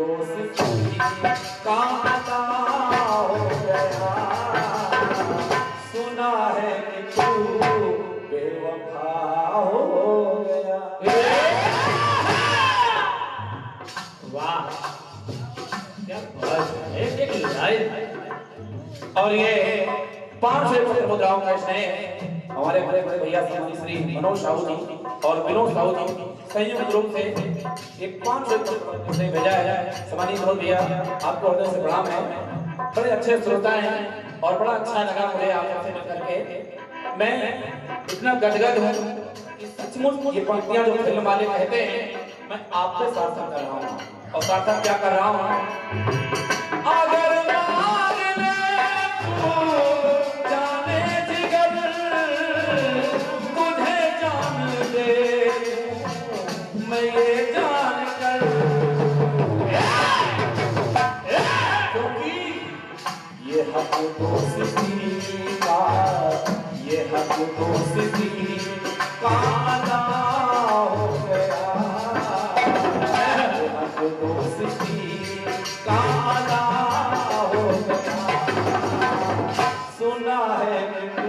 दोस्ती का पता हो गया, सुना है कि तू बेवफा हो गया। वाह क्या बात है, एक लाइन। और ये 5 मुद्राओं का स्नेह हमारे बड़े बड़े भैया श्री मनोज साहू जी और विनोद साहू जी संयुक्त रूप से एक 5 ने भेजा है। सम्मानित मनोज भैया, आपको हृदय से प्रणाम है। बड़े अच्छे श्रोता हैं और बड़ा अच्छा लगा मुझे आपसे मिल करके। मैं इतना गदगद हूँ कि सचमुच ये पंक्तियां जो फिल्म वाले कहते हैं मैं आपसे सार्थक कर रहा हूँ। और सार्थक क्या कर रहा हूँ? अगर मांग ले तू जाने जिगर, तुझे जान दे मैं ये जान कर, क्योंकि ये हक दोस्ती का, ये हक दोस्ती का अदा हो गया, ये हक दोस्ती का अदा हो गया, सुना है कि तू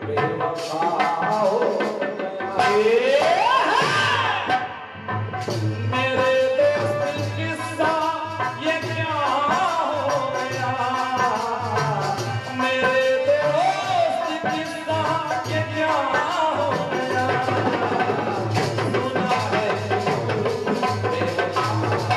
बेवफा हो गया। मेरे दोस्त किस्सा ये क्या हो गया, मेरे दोस्त किस्सा ये क्या हो गया, सुना है कि तू बेवफा हो गया।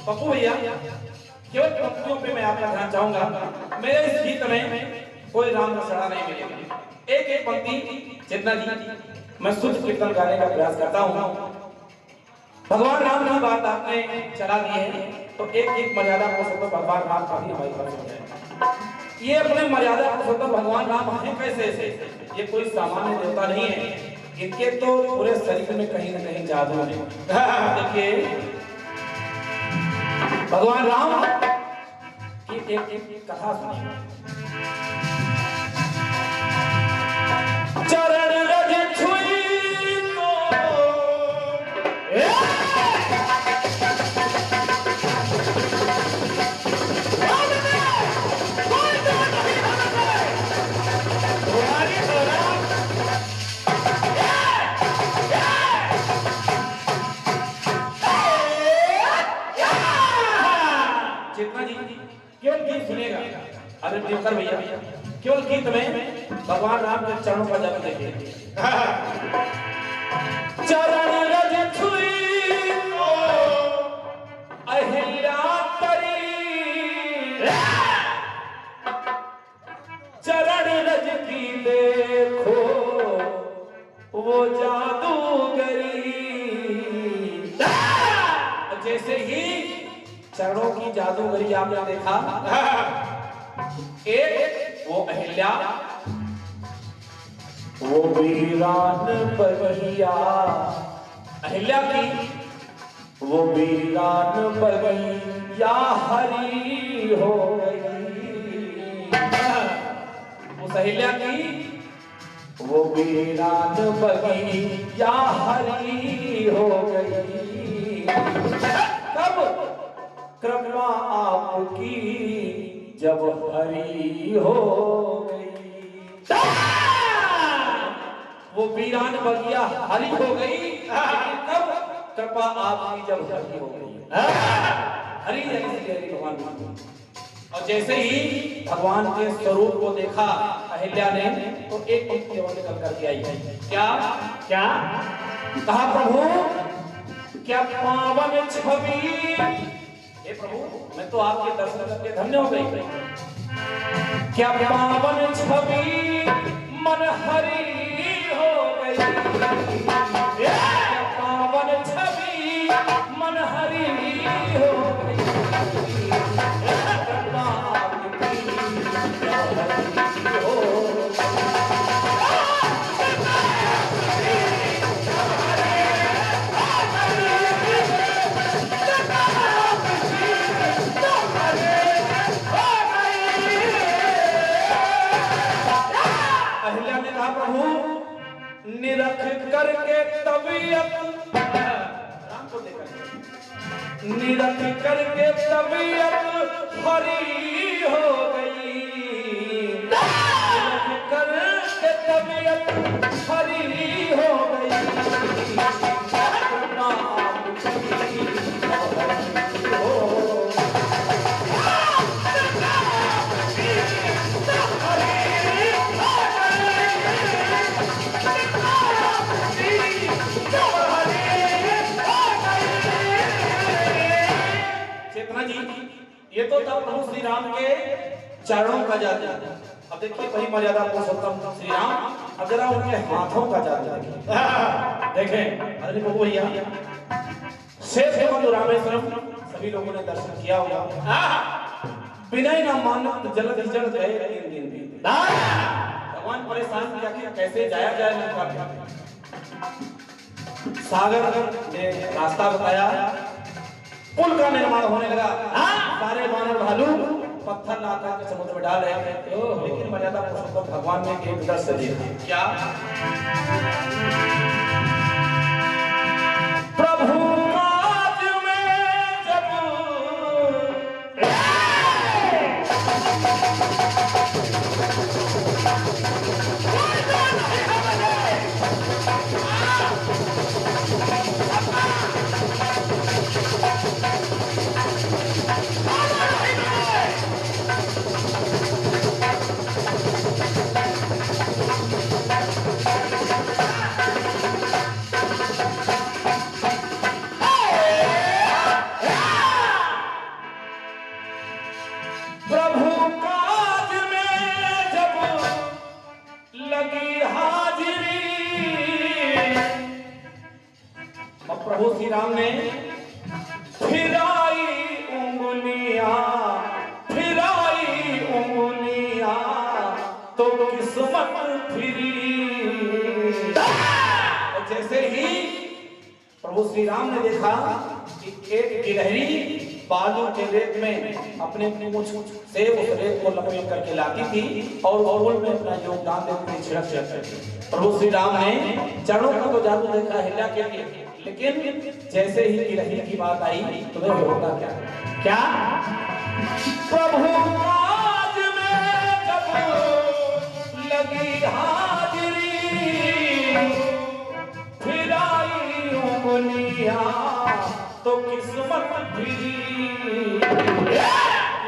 पप्पू भैया, केवल पंक्तियों पे मैं आपका ध्यान चाहूंगा। मेरे इस गीत में कोई राम रसड़ा नहीं मिलेगा। एक एक पंक्ति जितना जी मैं शुद्ध कीर्तन गाने का प्रयास करता हूँ। भगवान राम की बात आपने चला दी है तो एक एक मर्यादा पुरुषोत्तम भगवान राम का भी हमारी बात सुन जाए। ये अपने मर्यादा पुरुषोत्तम भगवान राम हैं कैसे? ये कोई सामान्य देवता नहीं है, इनके तो पूरे शरीर में कहीं न कहीं जादू है। देखिए भगवान राम की एक कथा सुनिए। चरण रज छुई तो जितना जी केवल गीत सुनेगा। अरे दिनकर भैया, केवल गीत में भगवान राम के चरणों का जप देखिए। चरण रज छुई तो अहिल्या तरी, चरण रज की देखो वो जादूगरी। जैसे ही चरणों की जादूगरी आपने देखा, एक वो अहिल्या, वो वीरान बगिया, अहिल्या की वो वीरान बगिया हरी हो गई। उस अहिल्या की वो वीरान बगिया हरी हो गई। कब? कृपा आपकी जब हरी हो गई, वो वीरान बगिया हरी हो गई। तब कृपा आपकी जब हरी हो गई, हरी हरी भगवान। और जैसे ही भगवान के स्वरूप को देखा अहिल्या ने तो एक पंक्ति और निकल करके आई। क्या क्या कहा? प्रभु क्या पावन छवि, हे प्रभु मैं तो आपके दर्शन करके धन्य हो गई। क्या पावन छवि मन हरी हो गई, क्या पावन छवि मन हरी हो गई। कृपा आपकी हो अहिल्या ने कहा प्रभु निरख करके तबीयत राम को देखा निरख करके तबीयत हरी हो गई निरख करके तबीयत हरी हो गई ये तो था प्रभु श्री राम के चरणों का जादू। अब देखिए वही मर्यादा पुरुषोत्तम श्री राम, अब जरा उनके हाथों का जादू देखें। अरे प्रभु भैया शेष रामेश्वरम सभी लोगों ने दर्शन किया होगा। विनय न मानत जलद जल गए 3 दिन भी भगवान परेशान किया कि कैसे जाया जाए लंका में। सागर ने रास्ता बताया, पुल का निर्माण होने लगा। सारे वानर भालू पत्थर लाकर के समुद्र में डाल रहे थे, लेकिन मर्यादा पुरुषोत्तम भगवान ने एक दर्शन दिया। क्या प्रभु काज में जब प्रभु श्री राम ने फिराई उंगलियां तो किस्मत फिरी। और जैसे ही प्रभु श्री राम ने देखा कि एक गिलहरी बालू के रेत में अपने मूंछ से उस रेत को लपेट करके लाती थी और ओवल में अपना योगदान देती थी छिड़क छिड़क। प्रभु श्री राम ने चरणों का तो जादू देखा हिल्या के लिए, लेकिन जैसे ही गिलहरी की बात आई तो वह होगा क्या प्रभु काज में जब लगी हाजिरी फिराई उंगलियां तो किस्मत फिरी।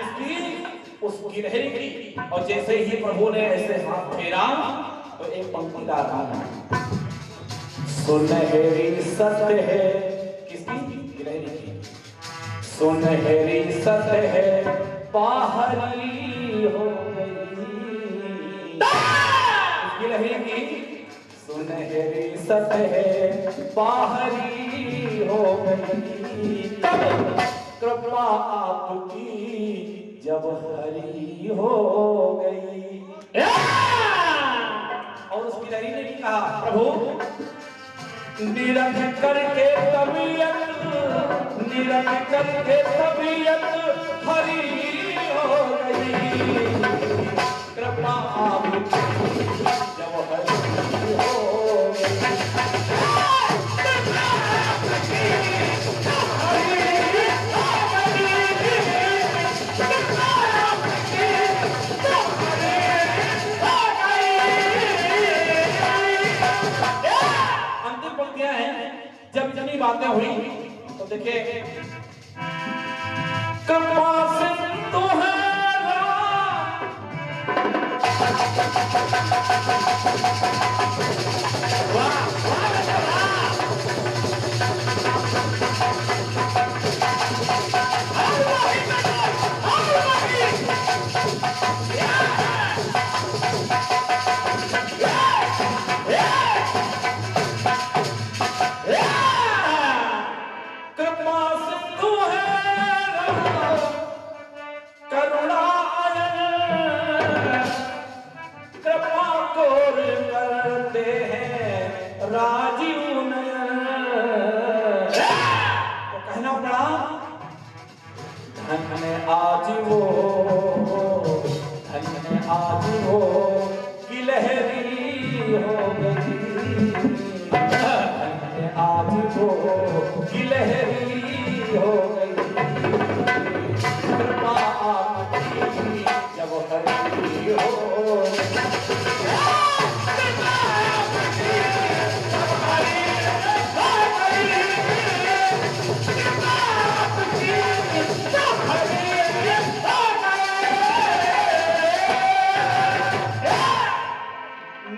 इसकी उस गिलहरी की, और जैसे ही प्रभु ने ऐसे हाथ फेरा तो एक पंक्ति गा रहा है, सुनहरी सत्य है। किसकी? गिलहरी की। सुनहरी सत्य है बाहरी हो गई। गिलहरी की सुनहरी सत्य है बाहरी हो गई। तब कृपा आपकी जब हरी हो गई। और उस गिलहरी ने भी कहा, प्रभु निरख करके तबीयत हरी हो गई। कृपा आपकी जब हरी हो गई। अंतिम पंक्तियां हैं। जब इतनी बातें हुई तो देखिए, कृपा सिंधु है राजीव नयन। तो कहना पड़ा, धन्य आज वो गिलहरी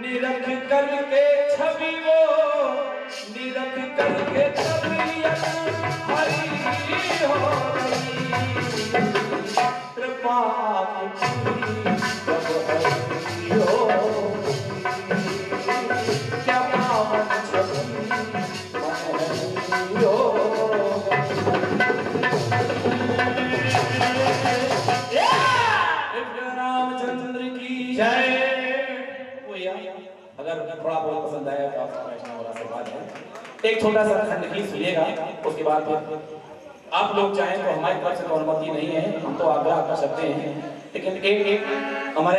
निरख करके छवि वो निरख करके तबीयत हरी हो गई कृपा की जब हरी हो क्या पावन छवि हरी हो रामचंद्र की जय। अगर थोड़ा बहुत पसंद आया तो आपका वैष्णव वाला आशीर्वाद है। एक छोटा सा खंड गीत सुनिएगा, उसके बाद फिर आप लोग चाहें तो हमारी तरफ से तो अनुमति नहीं है, हम तो आग्रह कर सकते हैं, लेकिन एक हमारे